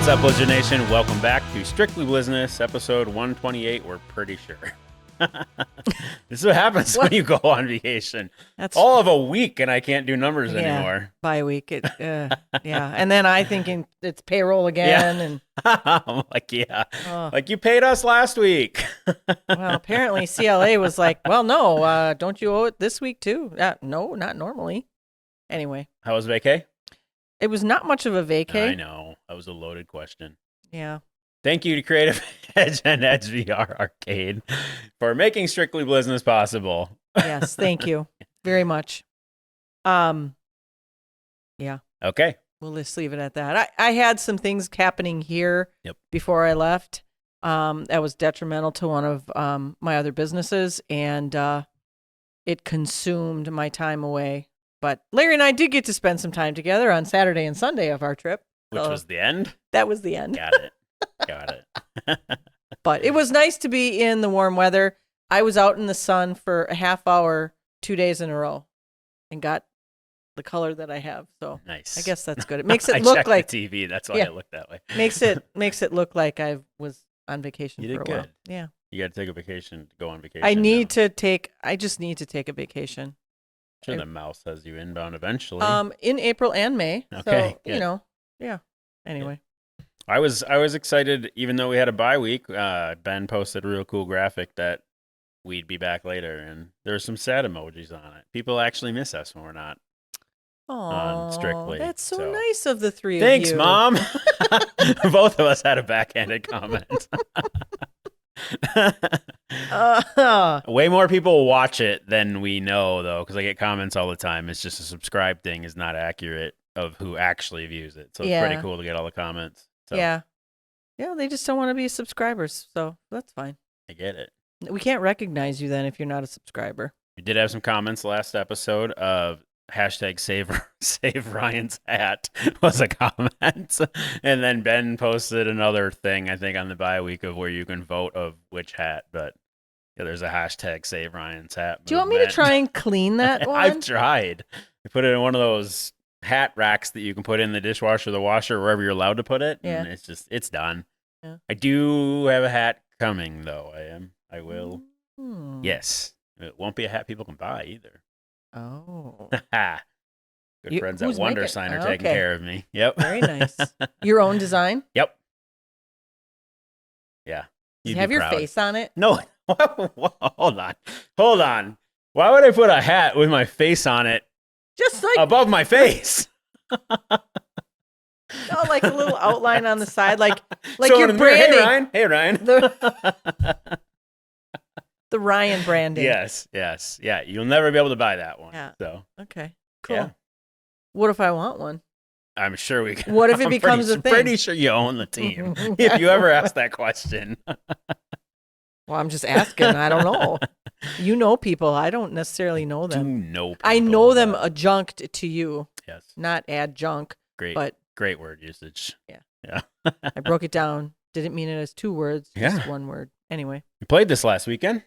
What's up, Blizzard Nation? Welcome back to Strictly Blizzness, episode 128, we're pretty sure. This is what happens when you go on vacation. That's all of a week, and I can't do numbers anymore. By a week. Yeah. And then I thinking it's payroll again. And I'm like, like you paid us last week. Well, apparently CLA was like, well, no, don't you owe it this week too? No, not normally. Anyway. How was vacay? It was not much of a vacay. I know. That was a loaded question. Yeah. Thank you to Creative Edge and Edge VR Arcade for making Strictly Blizzness possible. Yes, thank you very much. Yeah. Okay. We'll just leave it at that. I had some things happening here before I left that was detrimental to one of my other businesses, and it consumed my time away. But Larry and I did get to spend some time together on Saturday and Sunday of our trip. Which was the end? That was the end. Got it. But it was nice to be in the warm weather. I was out in the sun for a half hour, 2 days in a row, and got the color that I have. So nice. I guess that's good. It makes it look like the TV. That's why it looked that way. makes it look like I was on vacation you for a did while. good. Yeah. You got to take a vacation to go on vacation. I just need to take a vacation. I'm sure the mouse has you inbound eventually. In April and May. Okay. So, Anyway. I was excited, even though we had a bye week. Ben posted a real cool graphic that we'd be back later, and there's some sad emojis on it. People actually miss us when we're not on Strictly. That's so nice of the three Thanks, of you. Mom. Both of us had a backhanded comment. Way more people watch it than we know, though, because I get comments all the time. It's just a subscribe thing is not accurate of who actually views it. So it's pretty cool to get all the comments. So. Yeah, they just don't want to be subscribers, so that's fine. I get it. We can't recognize you then if you're not a subscriber. We did have some comments last episode of hashtag save Ryan's hat was a comment. And then Ben posted another thing, I think, on the bye week of where you can vote of which hat. But there's a hashtag save Ryan's hat. Do you want me to try and clean that one? I've tried. I put it in one of those hat racks that you can put in the dishwasher, the washer, wherever you're allowed to put it. Yeah. And it's done. Yeah. I do have a hat coming, though. I will. Mm-hmm. Yes. It won't be a hat people can buy either. Oh. Good friends at Wonder Sign are taking care of me. Yep. Very nice. Your own design? Yep. Yeah. Does it have your face on it? No. Hold on. Why would I put a hat with my face on it? Just like above my face. Oh, like a little outline on the side, like so your branding. Hey Ryan. The Ryan branding. Yes. Yeah, you'll never be able to buy that one. Yeah. So. Okay. Cool. Yeah. What if I want one? I'm sure we can. What if it becomes a thing? Pretty sure you own the team. If you ever ask that question. Well, I'm just asking. I don't know. You know people. I don't necessarily know them. You know people. I know them adjunct to you. Yes. Not adjunct. Great word usage. Yeah. I broke it down. Didn't mean it as two words. Just one word. Anyway. You played this last weekend?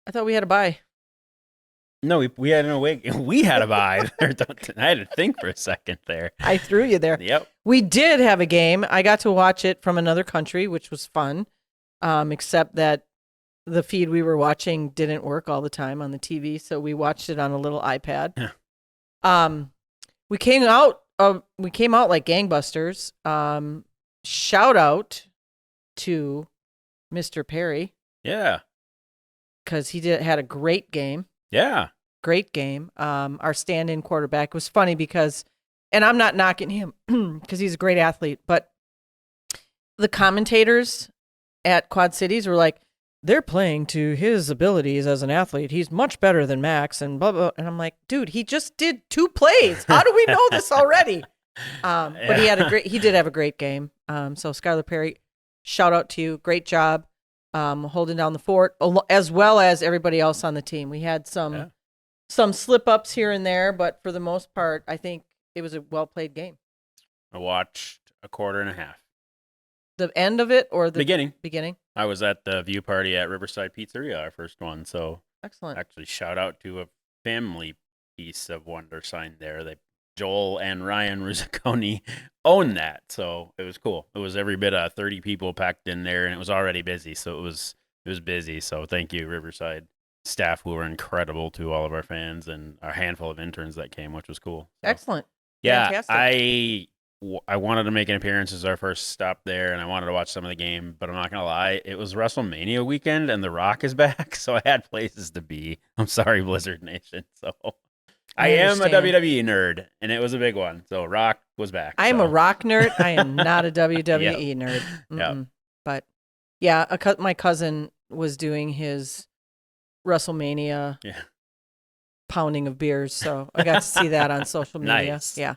I thought we had a bye. No, we had no way. We had a bye. I had to think for a second there. I threw you there. Yep. We did have a game. I got to watch it from another country, which was fun. Except that the feed we were watching didn't work all the time on the TV, so we watched it on a little iPad. Yeah. We came out like gangbusters. Shout out to Mr. Perry. Yeah. Because he had a great game. Yeah. Great game. Our stand-in quarterback was funny because, and I'm not knocking him because he's a great athlete, but the commentators at Quad Cities were like, they're playing to his abilities as an athlete. He's much better than Max and blah, blah. And I'm like, dude, he just did 2 plays. How do we know this already? But he did have a great game. So Skylar Perry, shout out to you. Great job. Holding down the fort, as well as everybody else on the team. We had some slip-ups here and there, but for the most part, I think it was a well-played game. I watched a quarter and a half. The end of it or the beginning? I was at the view party at Riverside Pizzeria, our first one. So excellent. Actually, shout out to a family piece of Wonder Sign there. They Joel and Ryan Ruzziconi owned that. So it was cool. It was every bit of 30 people packed in there, and it was already busy. So it was busy. So thank you, Riverside staff, who were incredible to all of our fans and a handful of interns that came, which was cool. So, Excellent. yeah, Fantastic. I wanted to make an appearance as our first stop there, and I wanted to watch some of the game. But I'm not gonna lie, it was WrestleMania weekend, and The Rock is back, so I had places to be. I'm sorry, Blizzard Nation. So I am a understand. WWE nerd, and it was a big one. So Rock was back. I am a rock nerd. I am not a Yep. WWE nerd. Yep. But yeah, my cousin was doing his WrestleMania Yeah. pounding of beers, so I got to see that on social media. Nice. Yeah.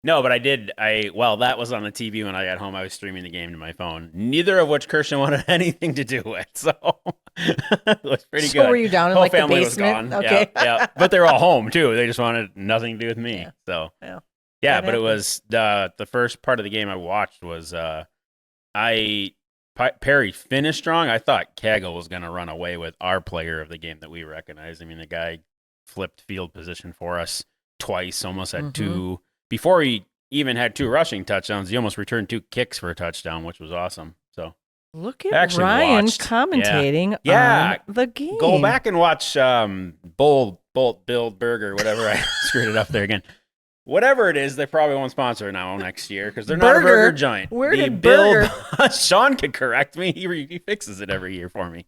No, but I did. Well, that was on the TV when I got home. I was streaming the game to my phone. Neither of which Christian wanted anything to do with. So it was pretty So good. were you down in Whole like the family was basement? gone. Okay. Yeah. But they were all home too. They just wanted nothing to do with me. Yeah. So Yeah. yeah. That But it happens. was the first part of the game I watched was Perry finished strong. I thought Kegel was going to run away with our player of the game that we recognize. I mean, the guy flipped field position for us twice, almost had two. Before he even had two rushing touchdowns, he almost returned two kicks for a touchdown, which was awesome. So Look I at actually Ryan watched. commentating Yeah. on the game. Go back and watch Bolt, Build, Burger, whatever. I screwed it up there again. Whatever it is, they probably won't sponsor now next year because they're not a burger giant. Where did Burger Sean could correct me. He fixes it every year for me.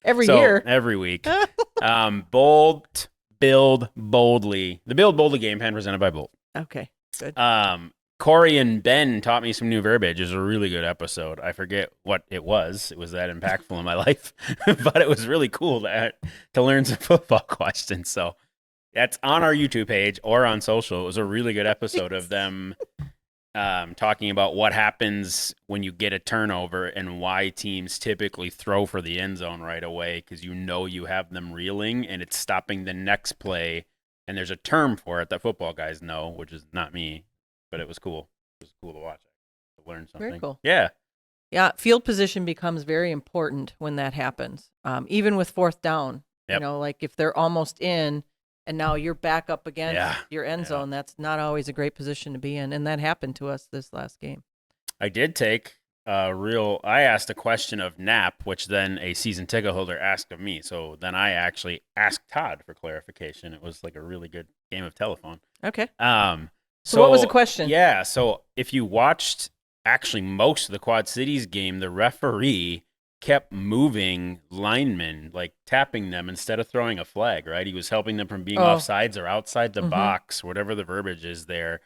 every year? Every week. Bold, Build, Boldly. The Build Boldly game plan presented by Bolt. Okay, good. Corey and Ben taught me some new verbiage. It was a really good episode. I forget what it was. It was that impactful in my life, but it was really cool to learn some football questions. So that's on our YouTube page or on social. It was a really good episode of them talking about what happens when you get a turnover and why teams typically throw for the end zone right away because you have them reeling and it's stopping the next play. And there's a term for it that football guys know, which is not me, but it was cool. It was cool to watch. To learn something. Very cool. Yeah. Yeah, field position becomes very important when that happens. Even with fourth down, Yep. like if they're almost in and now you're back up against your end zone, that's not always a great position to be in. And that happened to us this last game. I did take I asked a question of Knapp, which then a season ticket holder asked of me. So then I actually asked Todd for clarification. It was like a really good game of telephone. Okay. So what was the question? Yeah. So if you watched actually most of the Quad Cities game, the referee kept moving linemen, like tapping them instead of throwing a flag, right? He was helping them from being offsides or outside the box, whatever the verbiage is there.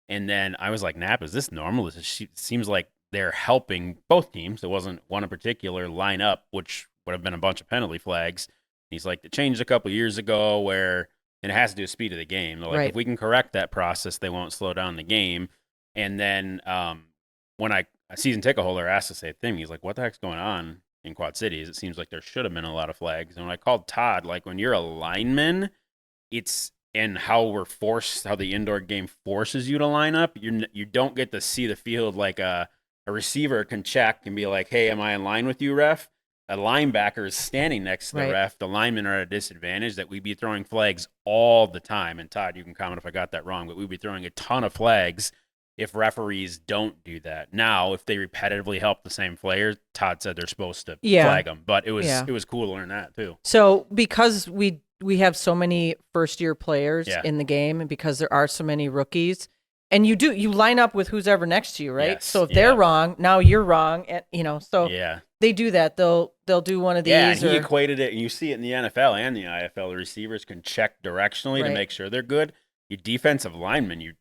And then I was like, Knapp, is this normal? It seems like they're helping both teams. It wasn't one in particular line up, which would have been a bunch of penalty flags. He's like, it changed a couple years ago where, and it has to do with speed of the game. They're like, if we can correct that process, they won't slow down the game. And then when a season ticket holder asked the same thing, he's like, what the heck's going on in Quad Cities? It seems like there should have been a lot of flags. And when I called Todd, like when you're a lineman, and how the indoor game forces you to line up, you don't get to see the field like a receiver can check and be like, hey, am I in line with you, ref? A linebacker is standing next to the ref. The linemen are at a disadvantage that we'd be throwing flags all the time. And Todd, you can comment if I got that wrong, but we'd be throwing a ton of flags if referees don't do that. Now, if they repetitively help the same players, Todd said they're supposed to flag them. But it was cool to learn that too. So because we have so many first-year players in the game and because there are so many rookies, and you line up with who's ever next to you, right? Yes, so if they're wrong, now you're wrong, and they do that. They'll do one of these. Yeah, he equated it, and you see it in the NFL and the IFL. The receivers can check directionally to make sure they're good. You defensive linemen, you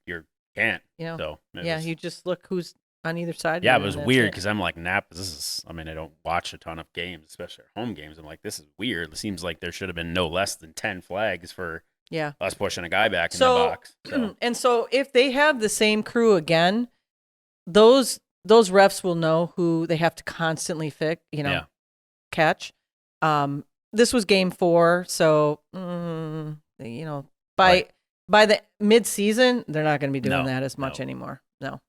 can't. So you just look who's on either side. Yeah, it was weird because I'm like, Knapp, I don't watch a ton of games, especially home games. I'm like, this is weird. It seems like there should have been no less than 10 flags for us pushing a guy back in the box. So. And so if they have the same crew again, those refs will know who they have to constantly catch. This was game 4, so by the mid-season, they're not going to be doing that as much anymore. No.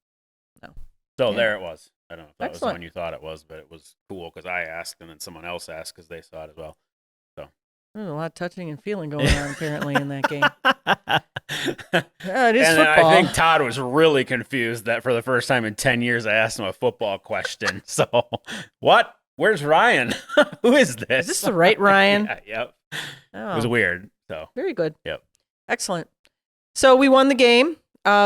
So there it was. I don't know if that was the Excellent. one you thought it was, but it was cool because I asked and then someone else asked because they saw it as well. So There's a lot of touching and feeling going on apparently in that game. And Yeah, it is then I football. think Todd was really confused that for the first time in 10 years, I asked him a football question. So, what? Where's Ryan? Who is Is this this? the right Ryan? Yeah, yep. It was Oh, weird. So, very good. yep. Excellent. So we won the game,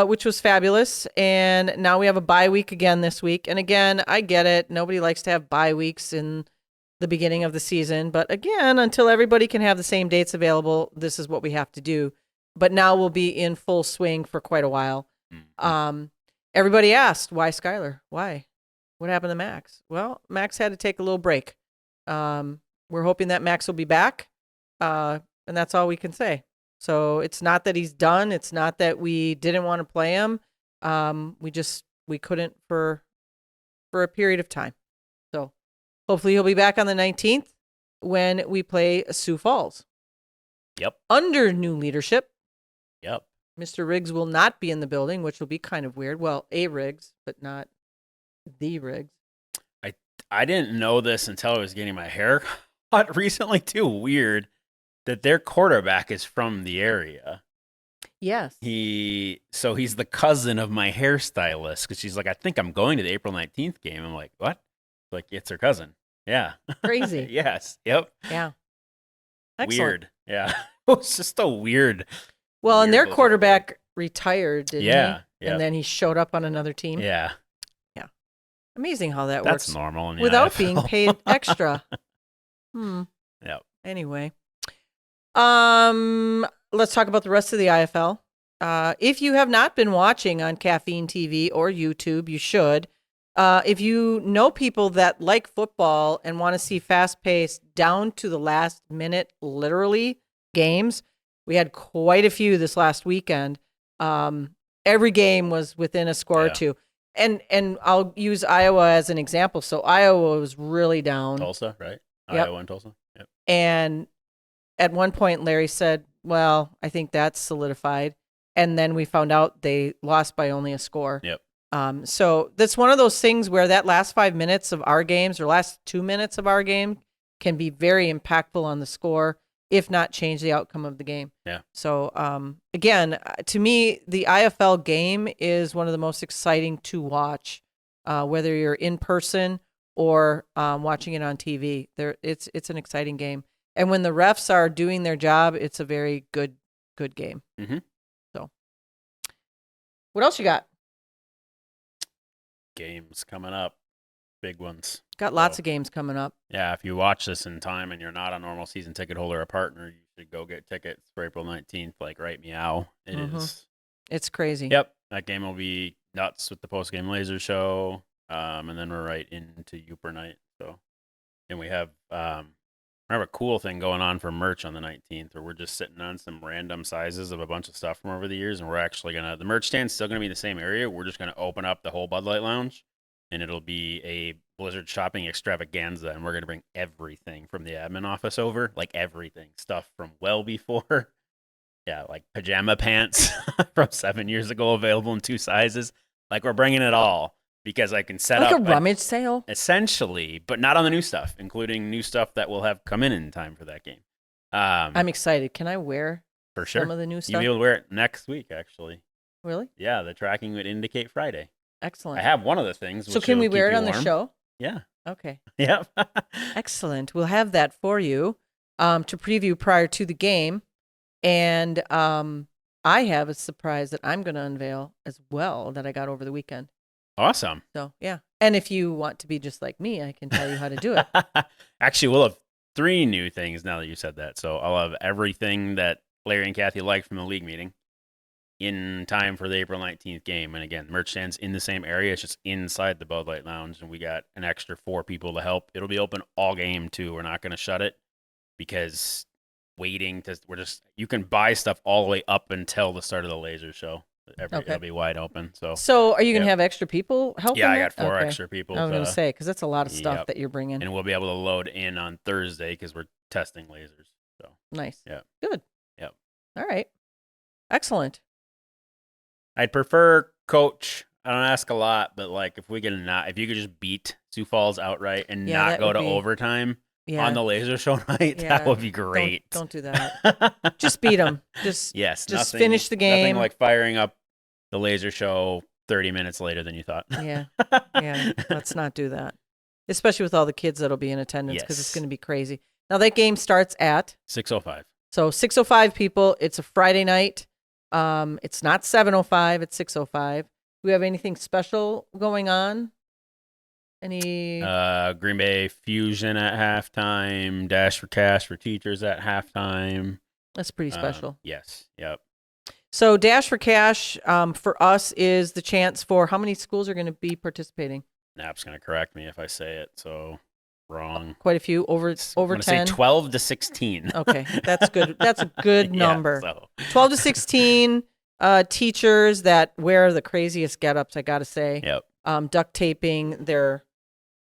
which was fabulous. And now we have a bye week again this week. And again, I get it. Nobody likes to have bye weeks in the beginning of the season. But again, until everybody can have the same dates available, this is what we have to do. But now we'll be in full swing for quite a while. Mhm. Everybody asked, why Skylar? Why? What happened to Max? Well, Max had to take a little break. We're hoping that Max will be back. And that's all we can say. So it's not that he's done. It's not that we didn't want to play him. We couldn't for a period of time. So hopefully he'll be back on the 19th when we play Sioux Falls. Yep. Under new leadership, Yep. Mr. Riggs will not be in the building, which will be kind of weird. Well, a Riggs, but not the Riggs. I didn't know this until I was getting my hair cut recently, too. Weird that their quarterback is from the area. Yes. He's the cousin of my hairstylist because she's like, I think I'm going to the April 19th game. I'm like, what? Like, it's her cousin. Yeah. Crazy. Yes. Yep. Yeah. Excellent. Weird. Yeah. It was just a weird. Well, and their little- quarterback retired, didn't Yeah. he? Yeah. And then he showed up on another team. Yeah. Amazing how that That's works normal in the without NFL. being paid extra. Yep. Anyway, let's talk about the rest of the IFL. If you have not been watching on Caffeine TV or YouTube, you should. If you know people that like football and want to see fast-paced, down to the last minute, literally games, we had quite a few this last weekend. Every game was within a score or two. And I'll use Iowa as an example. So Iowa was really down. Tulsa, right? Yep. Iowa and Tulsa. Yep. And at one point, Larry said, well, I think that's solidified. And then we found out they lost by only a score. Yep. So that's one of those things where that last 5 minutes of our games or last 2 minutes of our game can be very impactful on the score, if not change the outcome of the game. Yeah. So again, to me, the IFL game is one of the most exciting to watch, whether you're in person or watching it on TV. It's an exciting game. And when the refs are doing their job, it's a very good game. Mm-hmm. So what else you got? Games coming up. Big ones. Got lots of games coming up. Yeah, if you watch this in time and you're not a normal season ticket holder or partner, you should go get tickets for April 19th. Like, right meow. It is. It's crazy. Yep. That game will be nuts with the post-game laser show. And then we're right into Uper night. So, and we have a cool thing going on for merch on the 19th, where we're just sitting on some random sizes of a bunch of stuff from over the years. And we're actually the merch stand's still going to be in the same area. We're just going to open up the whole Bud Light Lounge. And it'll be a Blizzard shopping extravaganza, and we're going to bring everything from the admin office over, like everything. Stuff from well before. Yeah, like pajama pants from 7 years ago, available in 2 sizes. Like, we're bringing it all because I can set like up. a rummage sale? Essentially, but not on the new stuff, including new stuff that will have come in time for that game. I'm excited. Can I wear for sure some of the new You'll stuff? be able to wear it next week, actually. Really? Yeah, the tracking would indicate Friday. Excellent. I have one of the things. So can we wear it on the show? Yeah. Okay. Yep. Excellent. We'll have that for you to preview prior to the game. And I have a surprise that I'm going to unveil as well that I got over the weekend. Awesome. So, yeah. And if you want to be just like me, I can tell you how to do it. Actually, we'll have 3 new things now that you said that. So I'll have everything that Larry and Kathy liked from the league meeting in time for the April 19th game. And again, merch stand's in the same area. It's just inside the Bud Light Lounge. And we got an extra 4 people to help. It'll be open all game, too. We're not going to shut it because you can buy stuff all the way up until the start of the laser show. It'll be wide open. So are you going to have extra people helping? Yeah, I got 4 extra people. I was going to say, because that's a lot of stuff Yep. that you're bringing. And we'll be able to load in on Thursday because we're testing lasers. So Nice. Yeah. Good. Yep. All right. Excellent. I'd prefer coach. I don't ask a lot, but like if you could just beat Sioux Falls outright and Yeah, not that go would to be- overtime, on the laser show night, that would be great. Don't do that. Just beat them. Just finish the game. Nothing like firing up the laser show 30 minutes later than you thought. Yeah. Let's not do that, especially with all the kids that'll be in attendance because it's going to be crazy. Now that game starts at 6:05. So 6:05, people. It's a Friday night. It's not 7:05. It's 6:05. Do we have anything special going on? Any Green Bay Fusion at halftime, Dash for Cash for teachers at halftime. That's pretty special. Yes. Yep. So Dash for Cash for us is the chance for how many schools are going to be participating? Nap's going to correct me if I say it. So wrong. Quite a few, over 10. Say 12 to 16. Okay, that's good. That's a good number. 12 to 16 teachers that wear the craziest get-ups, I got to say. Yep. Duct taping their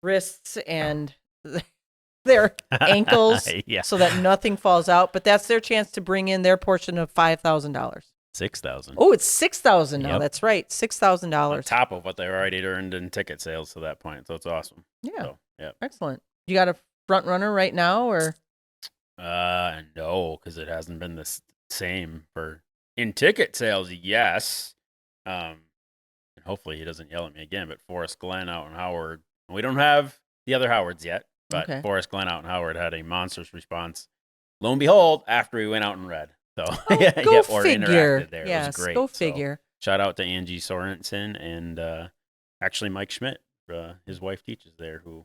wrists and their ankles so that nothing falls out. But that's their chance to bring in their portion of $5,000. 6,000. Oh, it's 6,000 now. Yep. That's right, $6,000 on top of what they already earned in ticket sales to that point. So it's awesome. Yeah. So, yeah. Excellent. You got a front runner right now, or? No, because it hasn't been the same for in ticket sales. Yes. And hopefully he doesn't yell at me again. But Forest Glen out in Howard. We don't have the other Howards yet, but Forest Glen out in Howard had a monstrous response. Lo and behold, after we went out and read. So go figure. Interacted there. Yes, it was great. Go figure. So, shout out to Angie Sorensen and actually Mike Schmidt. His wife teaches there, who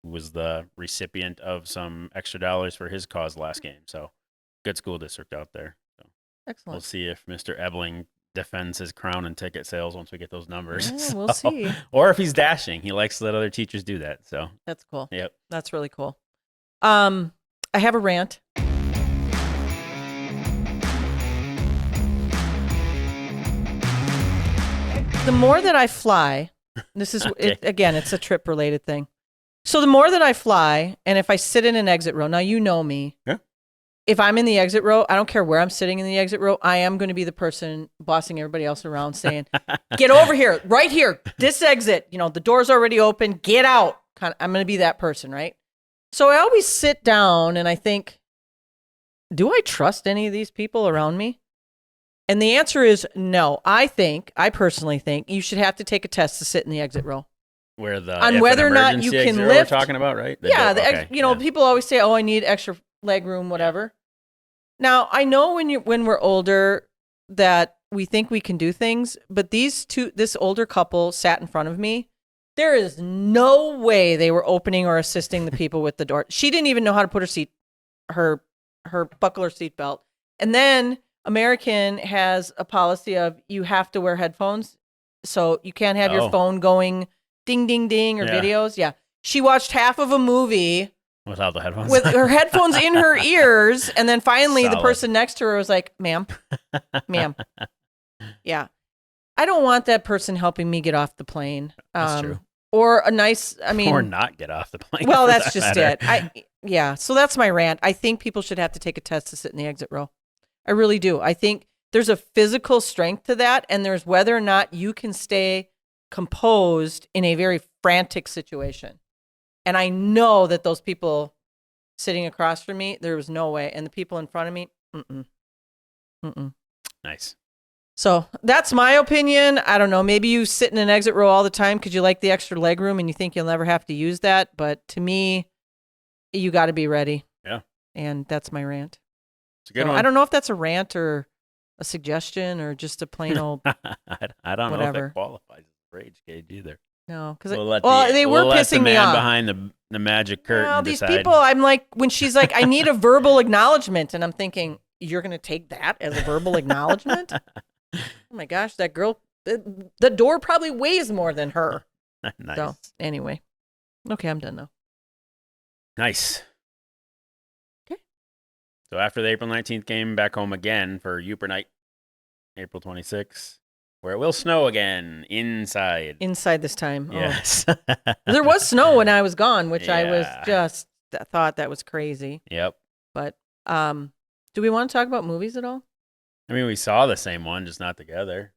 was the recipient of some extra dollars for his cause last game. So good school district out there. So excellent. We'll see if Mr. Ebling defends his crown in ticket sales once we get those numbers. Yeah, we'll see. Or if he's dashing. He likes to let other teachers do that. So that's cool. Yep. That's really cool. I have a rant. The more that I fly, this is again, it's a trip related thing. So the more that I fly, and if I sit in an exit row, now you know me. Yeah. If I'm in the exit row, I don't care where I'm sitting in the exit row, I am going to be the person bossing everybody else around saying, get over here, right here, this exit, the door's already open, get out. I'm going to be that person, right? So I always sit down and I think, do I trust any of these people around me? And the answer is no. I personally think you should have to take a test to sit in the exit row. On whether or not you can lift. We're talking about, right? People always say, "Oh, I need extra leg room, whatever." Yeah. Now, I know when we're older that we think we can do things, but this older couple sat in front of me. There is no way they were opening or assisting the people with the door. She didn't even know how to put her buckle her seatbelt. And then American has a policy of you have to wear headphones, so you can't have your phone going ding, ding, ding, or videos. Yeah. She watched half of a movie without the headphones, with her headphones in her ears. And then finally the person next to her was like, ma'am. Yeah. I don't want that person helping me get off the plane. That's true. Or a nice, or not get off the plane. Well, that's just it. So that's my rant. I think people should have to take a test to sit in the exit row. I really do. I think there's a physical strength to that, and there's whether or not you can stay composed in a very frantic situation. And I know that those people sitting across from me, there was no way. And the people in front of me, Nice. So that's my opinion. I don't know. Maybe you sit in an exit row all the time because you like the extra leg room and you think you'll never have to use that. But to me, you got to be ready. Yeah. And that's my rant. It's a good one. I don't know if that's a rant or a suggestion or just a plain old I don't know if it qualifies as a rage cage either. No, because they were pissing me off behind the magic curtain. Well, these people, I'm like, when she's like, I need a verbal acknowledgement, and I'm thinking, you're going to take that as a verbal acknowledgement? Oh my gosh, that girl, the door probably weighs more than her. Nice. So anyway, okay, I'm done now. Nice. Okay. So after the April 19th game, back home again for Uper Night, April 26th, where it will snow again inside. Inside this time. Yes. Oh. There was snow when I was gone, which I was just thought that was crazy. Yep. But do we want to talk about movies at all? I mean, we saw the same one, just not together.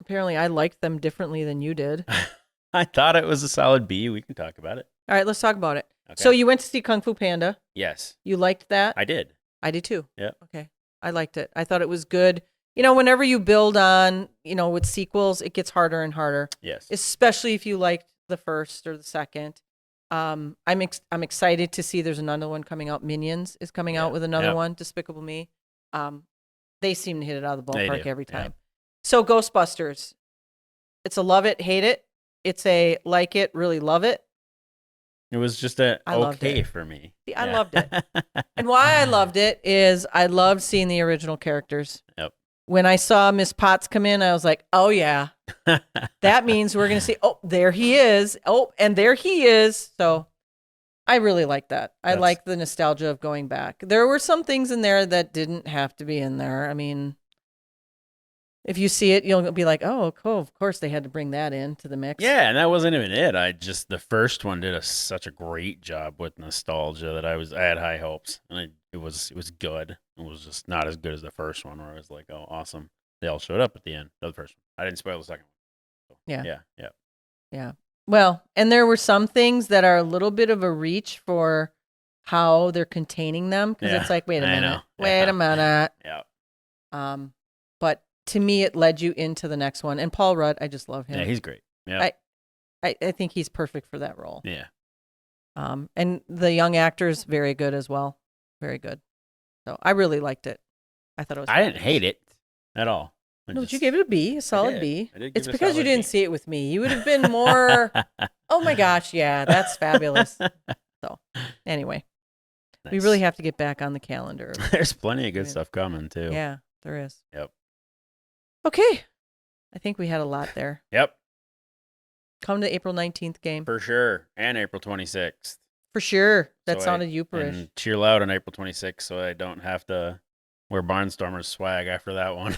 Apparently, I liked them differently than you did. I thought it was a solid B. We can talk about it. All right, let's talk about it. Okay. So you went to see Kung Fu Panda. Yes, You liked that? I did. I did too. Yep. Okay. I liked it. I thought it was good. Whenever you build on, with sequels, it gets harder and harder, Yes. especially if you liked the first or the second. I'm excited to see there's another one coming out. Minions is coming out with another one. Despicable Me. They seem to hit it out of the ballpark every time. Yep. So Ghostbusters, it's a love it, hate it. It's a like it, really love it. It was just okay for me. See, I loved it. And why I loved it is I loved seeing the original characters. Yep. When I saw Miss Potts come in, I was like, oh, yeah. That means we're going to see, oh, there he is. Oh, and there he is. So I really like that. I like the nostalgia of going back. There were some things in there that didn't have to be in there. I mean, if you see it, you'll be like, oh, cool. Of course they had to bring that into the mix. Yeah, and that wasn't even it. The first one did such a great job with nostalgia that I had high hopes, and it was good. It was just not as good as the first one, where I was like, oh, awesome. They all showed up at the end of the first one. I didn't spoil the second one. So, yeah. Well, and there were some things that are a little bit of a reach for how they're containing them, because it's like, wait a minute. Yeah. But to me, it led you into the next one. And Paul Rudd, I just love him. Yeah, he's great. Yeah. I think he's perfect for that role. Yeah. And the young actor's very good as well. Very good. So I really liked it. I thought it was I didn't hate it at all. You gave it a B, a solid B. It's because you didn't see it with me. You would have been more, oh my gosh, yeah, that's fabulous. So anyway, we really have to get back on the calendar. There's plenty of good stuff coming too. Yeah, there is. Yep. Okay. I think we had a lot there. Yep. Come to April 19th game. For sure. And April 26th. For sure. That sounded youperish. And cheer loud on April 26th so I don't have to wear Barnstormers swag after that one.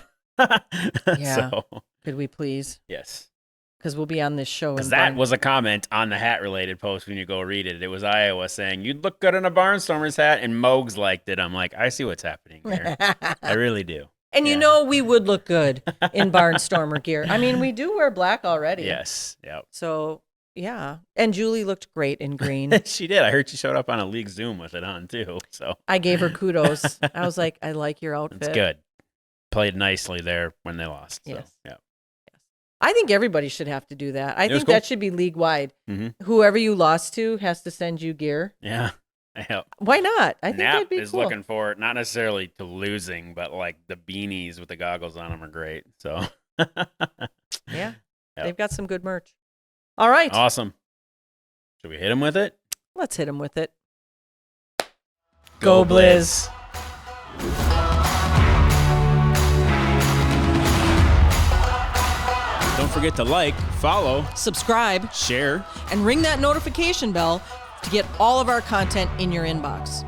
Yeah. So, could we please? Yes. Because we'll be on this show. Because that was a comment on the hat-related post when you go read it. It was Iowa saying, you'd look good in a Barnstormers hat, and Mogs liked it. I'm like, I see what's happening here. I really do. And we would look good in Barnstormer gear. I mean, we do wear black already. Yes. Yep. So, yeah. And Julie looked great in green. She did. I heard she showed up on a league Zoom with it on, too. So I gave her kudos. I was like, I like your outfit. It's good. Played nicely there when they lost. So, yes. Yeah. I think everybody should have to do that. I think that should be league-wide. Mm-hmm. Whoever you lost to has to send you gear. Yeah. Why not? I think Nap that'd be is cool. looking for it, not necessarily to losing, but like the beanies with the goggles on them are great. So, yeah, they've got some good merch. All right. Awesome. Should we hit them with it? Let's hit them with it. Go Blizz. Don't forget to like, follow, subscribe, share, and ring that notification bell to get all of our content in your inbox.